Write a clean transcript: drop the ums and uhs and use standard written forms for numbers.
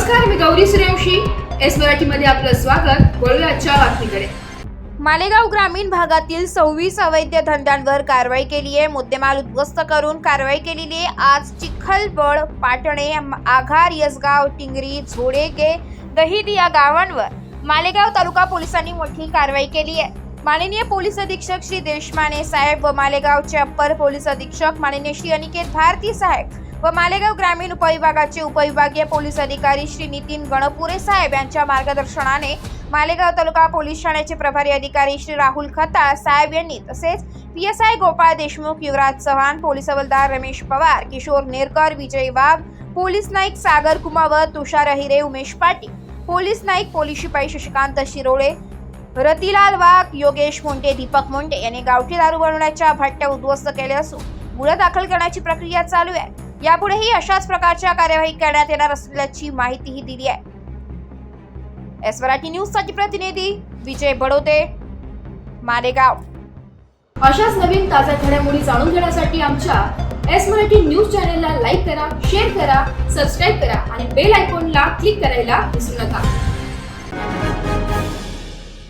नमस्कार, मी गौरी सूर्यवंशी. एस मराठीमध्ये आपलं स्वागत. वळूया आजच्या बातमीकडे. मालेगाव ग्रामीण भागातील 26 अवैध धंद्यांवर कारवाई केली आहे. मुद्देमाल उद्ध्वस्त करून कारवाई केलेली आहे. आज चिखलबळ, पाटणे, आघार, यसगाव, टिंगरी, झोडेगे, दहिद या गावांवर मालेगाव तालुका पोलिसांनी मोठी कारवाई केली आहे. माननीय पोलीस अधीक्षक श्री देशमाने साहेब व मालेगावचे अप्पर पोलीस अधीक्षक माननीय श्री अनिकेत भारती साहेब व मालेगाव ग्रामीण उपविभागाचे उपविभागीय पोलीस अधिकारी श्री नितीन गणपुरे साहेब यांच्या मार्गदर्शनाने मालेगाव तालुका पोलीस ठाण्याचे प्रभारी अधिकारी श्री राहुल खताळ साहेब यांनी तसेच PSI गोपाळ देशमुख, युवराज चव्हाण, पोलीस हवालदार रमेश पवार, किशोर नेरकर, विजय वाघ, पोलीस नाईक सागर कुमावत, तुषार अहिरे, उमेश पाटील, पोलीस नाईक पोलीस शिपाई शशिकांत शिरोळे, रतिलाल वाघ, योगेश मोंटे, दीपक मोंटे यांनी गावठी दारू बनवण्याच्या भट्ट्या उद्ध्वस्त केल्या असून गुन्हा दाखल करण्याची प्रक्रिया चालू आहे. यापुढेही अशाच प्रकारच्या कार्यवाही करण्यात येणार असल्याची माहितीही दिली आहे. एस मराठी न्यूज साठी प्रतिनिधी विजय बडोते, मालेगाव. अशाच नवीन ताज्या घडामोडी जाणून घेण्यासाठी आमच्या एस मराठी न्यूज चॅनलला लाईक करा, शेअर करा, सबस्क्राईब करा आणि बेल आयकॉनला क्लिक करायला विसरू नका.